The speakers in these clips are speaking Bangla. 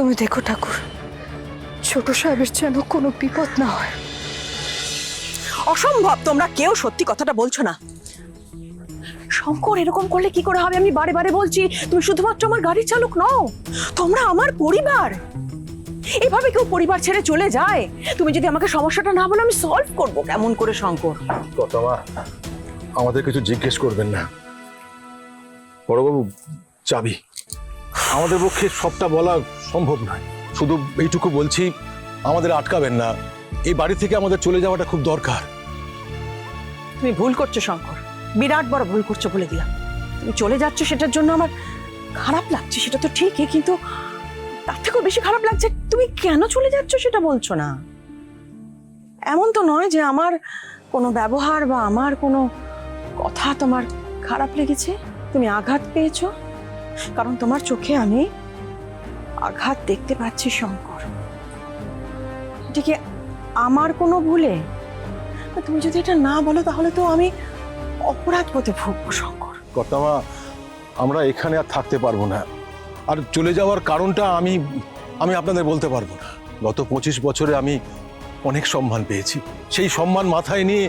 তুমি দেখো ঠাকুর, ছোট সাহেবের যেন কোনো বিপদ না হয়। অসম্ভব, তোমরা কেউ সত্যি কথাটা বলছো না। শঙ্কর এরকম করলে কি করে হবে? আমি বারে বারে বলছি, তুমি শুধুমাত্র আমার গাড়ি চালক নও, তোমরা আমার পরিবার। এভাবে কেউ পরিবার ছেড়ে চলে যায়? তুমি যদি আমাকে সমস্যাটা না বলো, আমি সলভ করবো কেমন করে শঙ্কর? কথা মা, আমাদের কিছু জিজ্ঞেস করবেন না। বড়বাবু, চাবি। আমাদের পক্ষে সবটা বলা সম্ভব নয়, শুধু এইটুকু বলছি, আমাদের আটকাবেন না। এই বাড়ি থেকে আমাদের চলে যাওয়াটা খুব দরকার। তুমি ভুল করছো শঙ্কর, বিরাট বড় ভুল করছো বলে দিলাম। তুমি চলে যাচ্ছ সেটার জন্য আমার খারাপ লাগছে, সেটা তো ঠিকই, কিন্তু তার থেকেও বেশি খারাপ লাগছে তুমি কেন চলে যাচ্ছ সেটা বলছো না। এমন তো নয় যে আমার কোনো ব্যবহার বা আমার কোনো কথা তোমার খারাপ লেগেছে, তুমি আঘাত পেয়েছো, কারণ তোমার চোখে আমি আঘাত দেখতে পাচ্ছি শঙ্কর। এটা কি আমার কোনো ভুলে? তুমি যদি এটা না বলো তাহলে তো আমি অপরাধ বোধে ভুগবো শঙ্কর। কর্তামা, আমরা এখানে আর থাকতে পারবো না, আর চলে যাওয়ার কারণটা আমি আপনাদের বলতে পারবো না। গত 25 বছরে আমি অনেক সম্মান পেয়েছি, সেই সম্মান মাথায় নিয়ে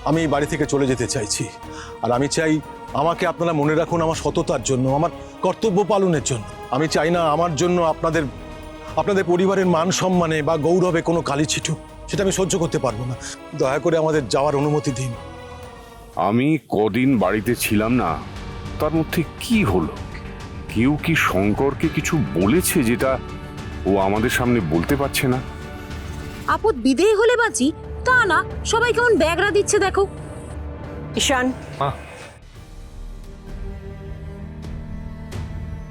আমি বাড়ি থেকে চলে যেতে চাইছি। আর আমি চাই আমাকে আপনারা মনে রাখুন আমার সততার জন্য, আমার কর্তব্য পালনের জন্য। আমি চাই না আমার জন্য আপনাদের পরিবারের মান সম্মানে বা গৌরবে কোনো কালি ছিটুক, সেটা আমি সহ্য করতে পারবো না। দয়া করে আমাদের যাওয়ার অনুমতি দিন। আমি কদিন বাড়িতে ছিলাম না, তার মধ্যে কি হলো? কেউ কি শঙ্করকে কিছু বলেছে যেটা ও আমাদের সামনে বলতে পারছে না? আপদ বিদেয় হলে বাঁচি তা না, সবাই কেমন ব্যাগরা দিচ্ছে দেখো। ঈশান,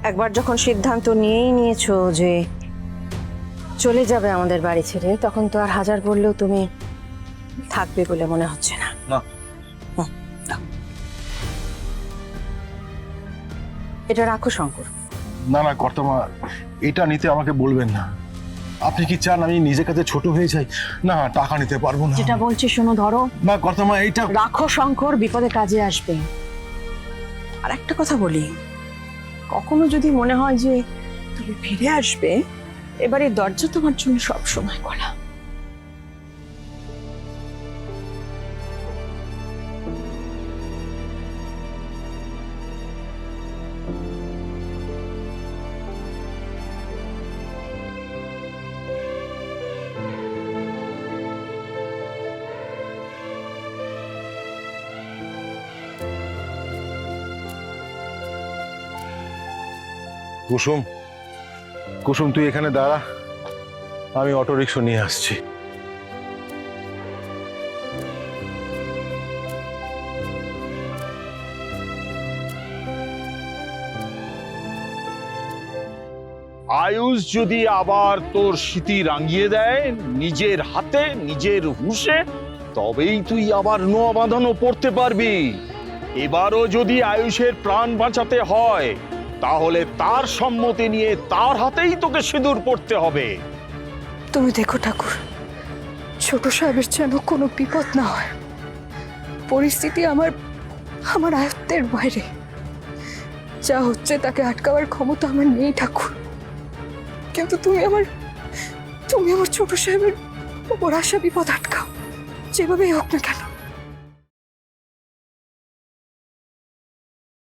একবার যখন সিদ্ধান্ত নিয়েই নিয়েছো যে চলে যাবে আমাদের বাড়ি ছেড়ে, তখন তো আর হাজার বললেও তুমি থাকবে বলে মনে হচ্ছে না। না। এটা রাখো শঙ্কর। না না কর্তামা, এটা নিতে আমাকে বলবেন না। আপনি কি চান আমি নিজের কাছে ছোট হয়ে যাই? না, টাকা নিতে পারবো না। যেটা বলছি শোনো, ধরো। না কর্তামা, এইটা রাখো শঙ্কর, বিপদে কাজে আসবে। আর একটা কথা বলি, কখনো যদি মনে হয় যে তুমি ফিরে আসবে, এবারে দরজা তোমার জন্য সব সময় খোলা। কুসুম, কুসুম তুই এখানে দাঁড়া, আমি অটো রিক্সা নিয়ে আসছি। আয়ুষ যদি আবার তোর স্মৃতি রাঙিয়ে দেয় নিজের হাতে নিজের হুঁশে, তবেই তুই আবার নোয়া বাঁধানো পড়তে পারবি। এবারও যদি আয়ুষের প্রাণ বাঁচাতে হয়, তাহলে তার সম্মতি নিয়ে তার হাতেই তোকে সিঁদুর পড়তে হবে। তুমি দেখো ঠাকুর, ছোট সাহেবের যেন কোনো বিপদ না হয়। পরিস্থিতি আমার আয়ত্তের বাইরে। যা হচ্ছে তাকে আটকাবার ক্ষমতা আমার নেই ঠাকুর, কিন্তু তুমি আমার ছোট সাহেবের উপর আসা বিপদ আটকাও, যেভাবেই হোক না কেন।